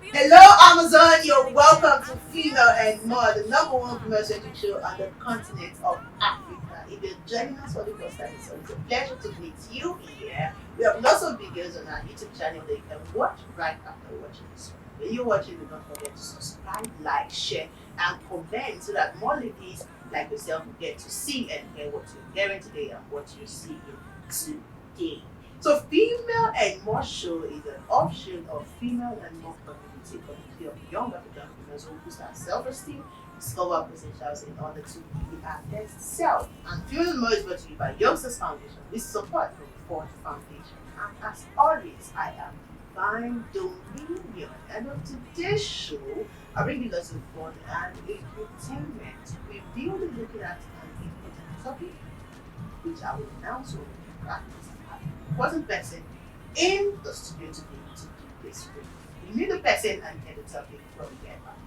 Hello, Amazon. You're welcome to Female and More, the number one female-centric show on the continent of Africa. If you're joining us for the first time, so it's a pleasure to meet you here. We have lots of videos on our YouTube channel that you can watch right after watching this one. When you're watching, do not forget to subscribe, like, share, and comment so that more ladies like yourself will get to see and hear what you're hearing today and what you're seeing today. So Female and More Show is an option of Female and More community of young African females who boost our self-esteem, discover our potentials in order to be our best self. And Female and More is brought to you by Youngsters Foundation with support from Ford Foundation. And as always, I am Divine Dominion. And on today's show, I bring you lots of fun and entertainment. We will be looking at an important topic, which I will announce when we practice. Wasn't person in the studio today to do this with. We need the person and get the topic when we get back.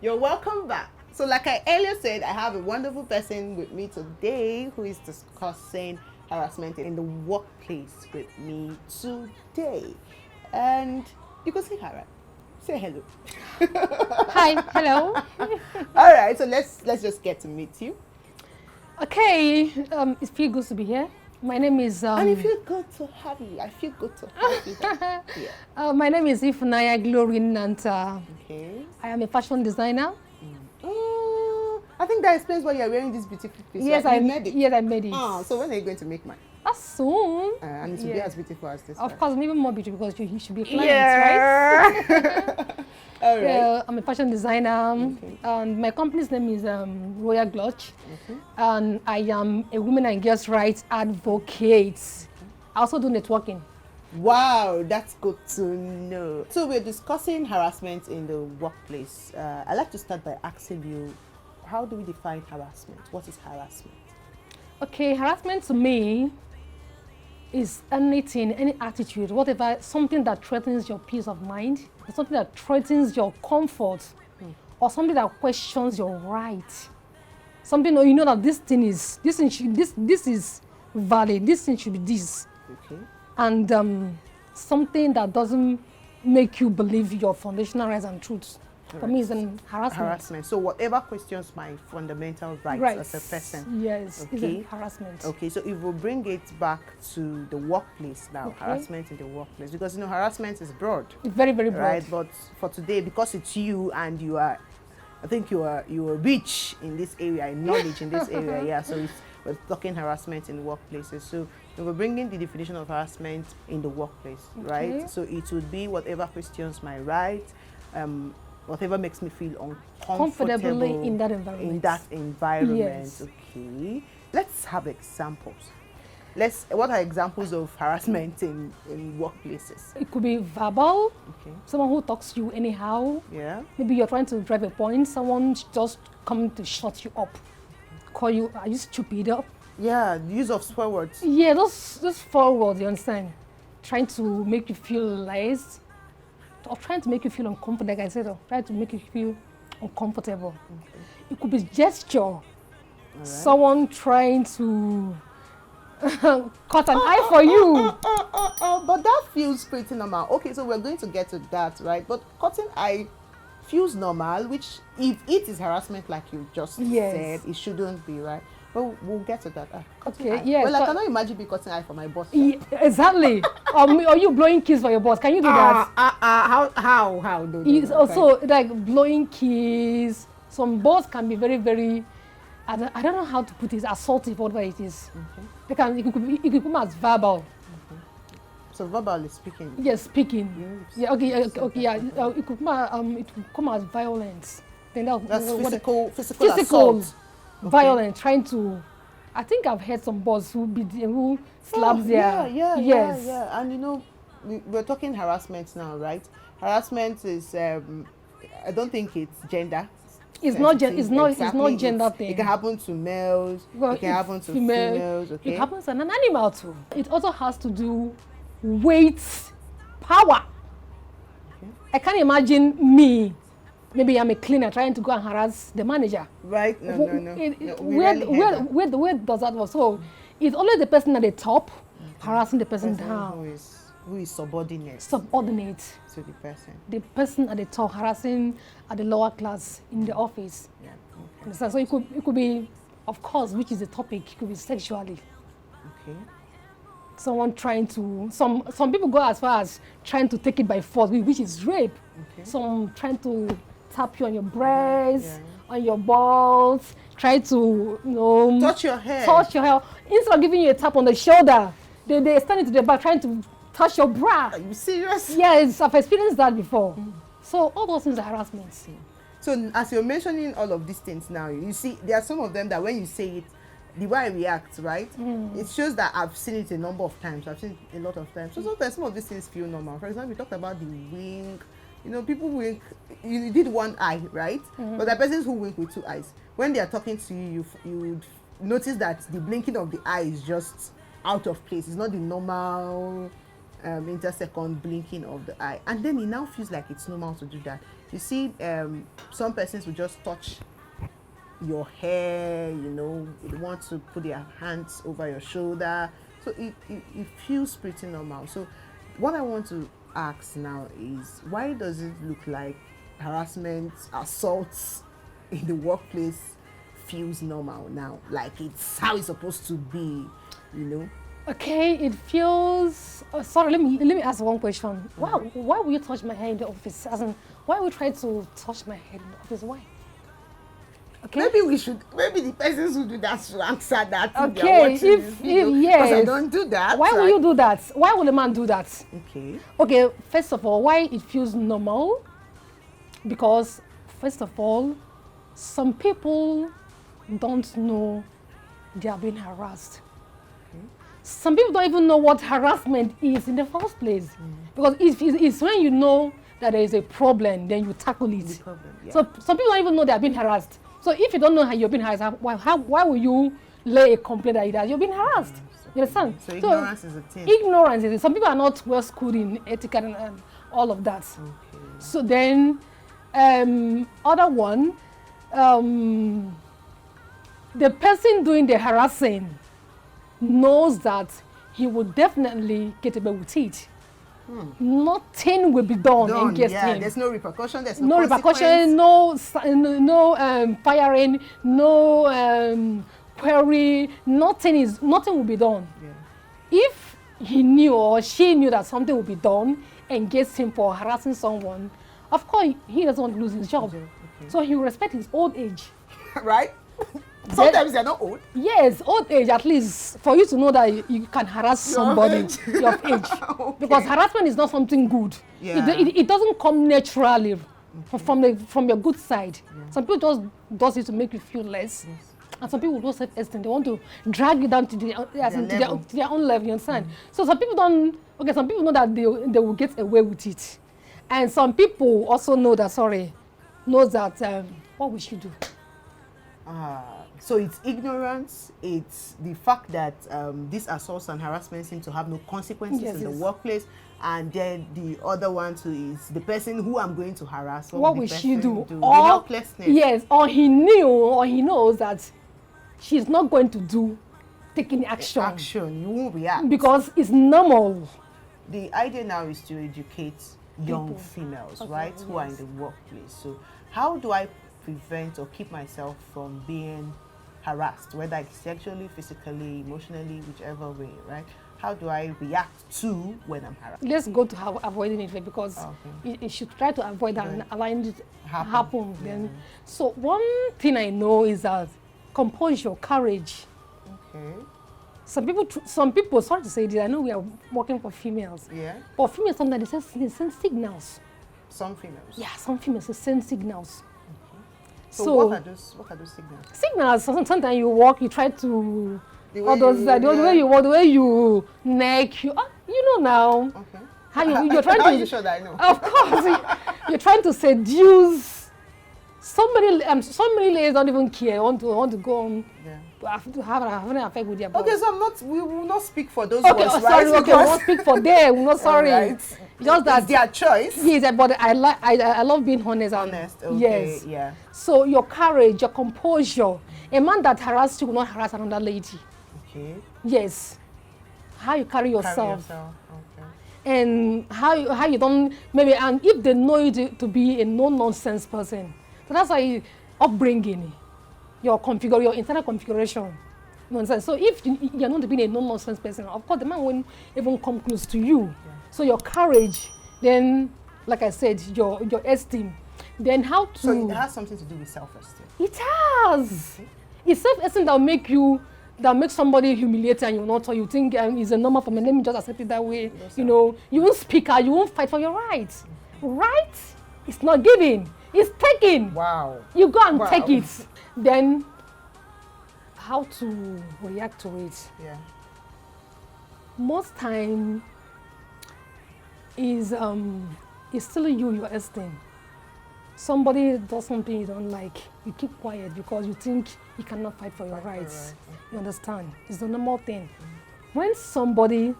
You're welcome back. So like I earlier said, I have a wonderful person with me today who is discussing harassment in the workplace with me today. And you can say hi, right? Say hello. Hi, hello. All right, so let's just get to meet you. Okay, it feels good to be here. My name is. And it feels good to have you. I feel good to have you here. My name is Ifunanya Glory Nanta. Okay. I am a fashion designer. I think that explains why you're wearing this beautiful piece. Yes, right? I made it. Yes, I made it. Oh, so when are you going to make mine? Soon. And it will be as beautiful as this. Of course, maybe more beautiful because you should be a client, right? All right. Yeah, I'm a fashion designer, and my company's name is Royal Glotch, and I am a women and girls' rights advocate. I also do networking. Wow, that's good to know. So we're discussing harassment in the workplace. I'd like to start by asking you, how do we define harassment? What is harassment? Okay, harassment to me is anything, any attitude, whatever, something that threatens your peace of mind, something that threatens your comfort, or something that questions your right. Something you know that this is valid, this thing should be this. Okay. And something that doesn't make you believe your foundational rights and truths. For me, it's an harassment. So whatever questions my fundamental rights as a person. Yes, it's a harassment. Okay, so if we bring it back to the workplace now, harassment in the workplace, because harassment is broad. Very, very broad. Right, but for today, because it's you and you are, I think you are rich in this area, in knowledge in this area, yeah. So we're talking harassment in workplaces. So we're bringing the definition of harassment in the workplace, right? So it would be whatever questions my rights, whatever makes me feel uncomfortable in that environment. Yes. Okay. Let's have examples. What are examples of harassment in workplaces? It could be verbal. Okay. Someone who talks to you anyhow. Yeah. Maybe you're trying to drive a point. Someone just coming to shut you up. Call you, are you stupid? Yeah, the use of swear words. Yeah, those 4 words, you understand? Trying to make you feel less. Or trying to make you feel uncomfortable, like I said, or trying to make you feel uncomfortable. Okay. It could be gesture. Someone trying to cut an eye for you. But that feels pretty normal. Okay, so we're going to get to that, right? But cutting eye feels normal, which if it is harassment like you just said, it shouldn't be, right? But we'll get to that. Okay, yeah. Well, I cannot imagine me cutting eye for my boss. Yeah, exactly. Or you blowing kiss for your boss. Can you do that? How do it's also like blowing kiss. Some boss can be very, very, I don't know how to put it, assaultive, whatever it is. Okay. It could come as verbal. So verbal is speaking. Yes, speaking. Yes. Yeah, okay, yeah. It could come as violence. Then that's physical assault. Violent, trying to. I think I've heard some boss who slaps their. Yeah. And we're talking harassment now, right? Harassment is. I don't think it's gender. It's not gender thing. It can happen to males. It can happen to females. Okay. It happens to an animal too. It also has to do weight, power. Okay. I can't imagine me. Maybe I'm a cleaner trying to go and harass the manager. Right? No. Where does that work? So it's always the person at the top harassing the person down. Who is subordinate Subordinate. to the person. The person at the top harassing at the lower class in the office. Yeah. Okay. Understand? So it could be, of course, which is the topic, it could be sexually. Okay. Someone trying to, some people go as far as trying to take it by force, which is rape. Okay. Some trying to tap you on your breast, Yeah. on your balls, try to, Touch your hair. touch your hair. Instead of giving you a tap on the shoulder, they stand into the back trying to touch your bra. Are you serious? Yes, I've experienced that before. So all those things are harassment. So as you're mentioning all of these things now, you see there are some of them that when you say it, the way I react, right? It shows that I've seen it a number of times. I've seen it a lot of times. So sometimes some of these things feel normal. For example, we talked about the wink. People wink. You did one eye, right? But there are persons who wink with two eyes. When they are talking to you, you would notice that the blinking of the eye is just out of place. It's not the normal intersecond blinking of the eye. And then it now feels like it's normal to do that. You see, some persons will just touch your hair, they want to put their hands over your shoulder. So it feels pretty normal. So what I want to ask now is, why does it look like harassment, assaults in the workplace feels normal now? Like it's how it's supposed to be, Okay, it feels. Sorry, let me ask one question. Why will you touch my hair in the office? As in, why will you try to touch my hair in the office? Why? Okay. Maybe the persons who do that should answer that. Okay, if yes, because I don't do that. Why will you do that? Why will a man do that? Okay, first of all, why it feels normal? Because first of all, some people don't know they are being harassed. Some people don't even know what harassment is in the first place. Because it's when you know that there is a problem, then you tackle it. So some people don't even know they are being harassed. So if you don't know how you're being harassed, why will you lay a complaint that you're being harassed? You understand? So ignorance is a thing. Ignorance is it. Some people are not well schooled in etiquette and all of that. Okay. So then, other one, the person doing the harassing knows that he will definitely get away with it. Nothing will be done against him. There's no repercussion. There's no repercussion. No firing. No query. Nothing will be done. Yeah. If he knew or she knew that something will be done against him for harassing someone, of course he doesn't want to lose his job. Okay. So he will respect his old age. Right? Sometimes they're not old. Yes, old age at least for you to know that you can harass somebody your age. Okay. Because harassment is not something good. Yeah. It doesn't come naturally from your good side. Yeah. Some people just does it to make you feel less. Yes. And some people don't self-esteem. They want to drag you down to their own level, you understand? So some people know that they will get away with it. And some people also know that, what we should do. So it's ignorance, it's the fact that these assaults and harassment seem to have no consequences in the workplace, and then the other one too is the person who I'm going to harass. What will she do? The helplessness. Yes, or he knows that she's not going to do taking action. You won't react. Because it's normal. The idea now is to educate young females, right, who are in the workplace. So how do I prevent or keep myself from being harassed, whether it's sexually, physically, emotionally, whichever way, right? How do I react to when I'm harassed? Let's go to avoiding it because it should try to avoid that and allowing it happen. Yeah. Then, so one thing I know is that composure, courage. Okay. Some people, sorry to say this, I know we are working for females. Yeah. But females sometimes they send signals. Some females. Yeah, some females they send signals. So what are those signals? Signals. Sometimes you walk, you try to The way you walk, the way you neck, you know now. Okay. How you're trying How to? are you sure that I know? Of course, you're trying to seduce somebody. Somebody ladies don't even care. Want to go on. Yeah. To have an affair with their boss. Okay, so we will not speak for those Okay, ones, right? sorry. Okay, we won't speak for them. We're not sorry. Right. Just that it's their choice. Yes, but I love being honest. Honest. Okay. Yes. Yeah. So your courage, your composure. A man that harasses you will not harass another lady. Okay. Yes. how you carry Carry yourself. yourself. Okay. And how you don't maybe, and if they know you to be a no-nonsense person. So that's why upbringing, your internal configuration. You understand? So if you're not being a no-nonsense person, of course the man won't even come close to you. Yeah. So your courage, then like I said, your esteem, then how to. So it has something to do with self-esteem. It has. It's self-esteem that makes somebody humiliated and you not, or you think it's a normal for me. Let me just accept it that way. Yes, You know, you won't speak out, you won't fight for your rights. Right? It's not giving, it's taking. Wow. You go and Wow. take it. Then, how to react to it? Yeah. Most time is still your esteem. Somebody does something you don't like, you keep quiet because you think you cannot fight for your rights. You understand? It's the normal thing. When somebody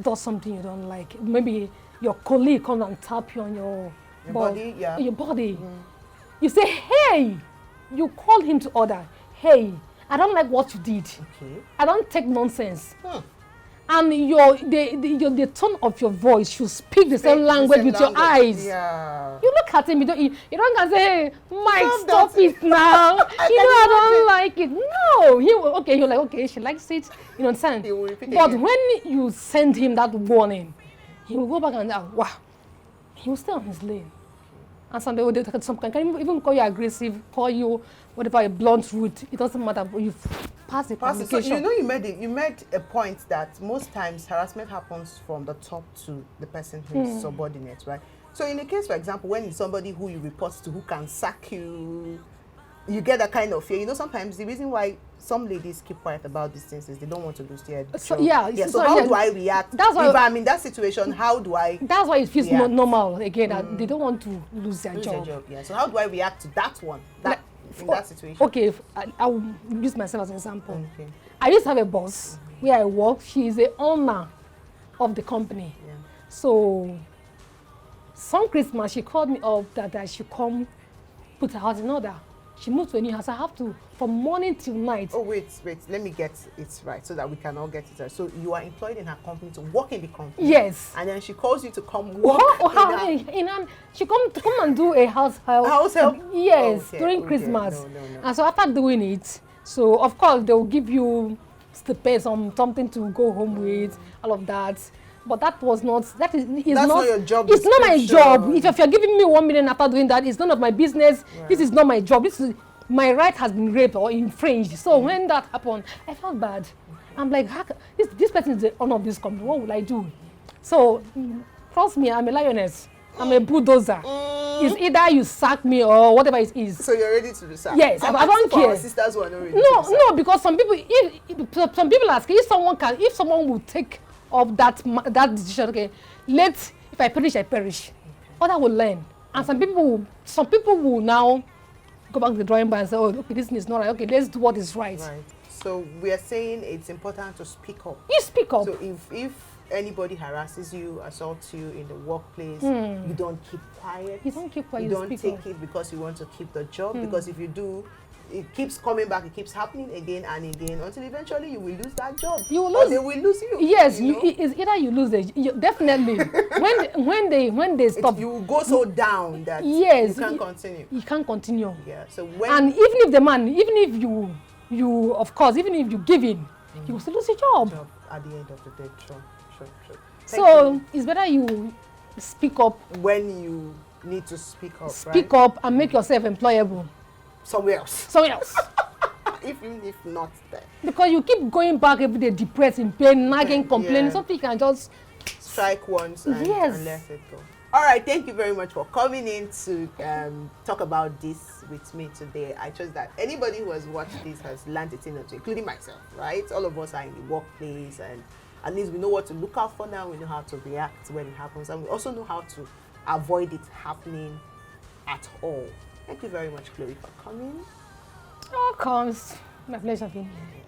does something you don't like, maybe your colleague comes and tap you on your body, yeah. Your body. You say, hey, you call him to order. Hey, I don't like what you did. Okay. I don't take nonsense. And the tone of your voice should speak the same language with your eyes. Yeah. You look at him, you don't can say, hey, Mike, Stop stop it now. I don't like it. No. He'll like, okay, she likes it. You understand? He will repeat But again. when you send him that warning, he will go back and wow. He will stay on his lane. And some can even call you aggressive, call you whatever, a blunt route. It doesn't matter, but you pass the communication. So you made a point that most times harassment happens from the top to the person who is subordinate, right? So in the case, for example, when it's somebody who you report to who can sack you, you get that kind of fear. You know, sometimes the reason why some ladies keep quiet about these things is they don't want to lose their job. So how do I react? That's why if I'm in that situation, how do I? That's why it feels react? normal again. That they don't want to lose their job. Yeah. So how do I react to that one? In that situation? Okay, I will use myself as an example. Okay. I used to have a boss where I work. She is the owner of the company. Yeah. So some Christmas she called me up that I should come put her house in order. She moved to a new house. I have to, from morning till night. Oh, wait. Let me get it right so that we can all get it right. So you are employed in her company to work in the company. Yes. And then she calls you to come work She come and do a house help. House help? Yes, Okay, during okay. Christmas. No. And so after doing it, so of course they will give you stipend, something to go home with, all of that. But that is That's not your job. It's not my job. If you're giving me 1 million after doing that, it's none of my business. Right. This is not my job. My right has been raped or infringed. So when that happened, I felt bad. I'm like, this person is the owner of this company. What will I do? So trust me, I'm a lioness. I'm a bulldozer. It's either you sack me or whatever it is. So you're ready to be sacked? Yes, I don't care. Our sisters who are not ready to be sacked. No, because some people ask if someone will take of that decision. Okay, if I perish, I perish. Other will learn, and some people will now go back to the drawing board and say, oh, okay, this is not right. Okay, let's do what is right. Right. So we are saying it's important to speak up. You speak up. So if anybody harasses you, assaults you in the workplace, you don't keep quiet. You don't keep quiet. You don't take it because you want to keep the job. Because if you do, it keeps coming back. It keeps happening again and again until eventually you will lose that job. You will lose. Or they will lose you. Yes, it's either you lose it. Definitely. when they stop, you will go so down that yes, you can't continue. You can't continue. Yeah. So and even if the man, even if you of course, even if you give in, you will still lose your job. At the end of the day, sure. So it's better you speak up when you need to speak up. Speak up and make yourself employable. Somewhere else. Even if not there. Because you keep going back every day, depressed, in pain, nagging, complaining. Something you can just strike once and let it go. All right, thank you very much for coming in to talk about this with me today. I trust that anybody who has watched this has learned a thing or two, including myself, right? All of us are in the workplace, and at least we know what to look out for now. We know how to react when it happens, and we also know how to avoid it happening at all. Thank you very much, Chloe, for coming. Oh, comes. My pleasure being here.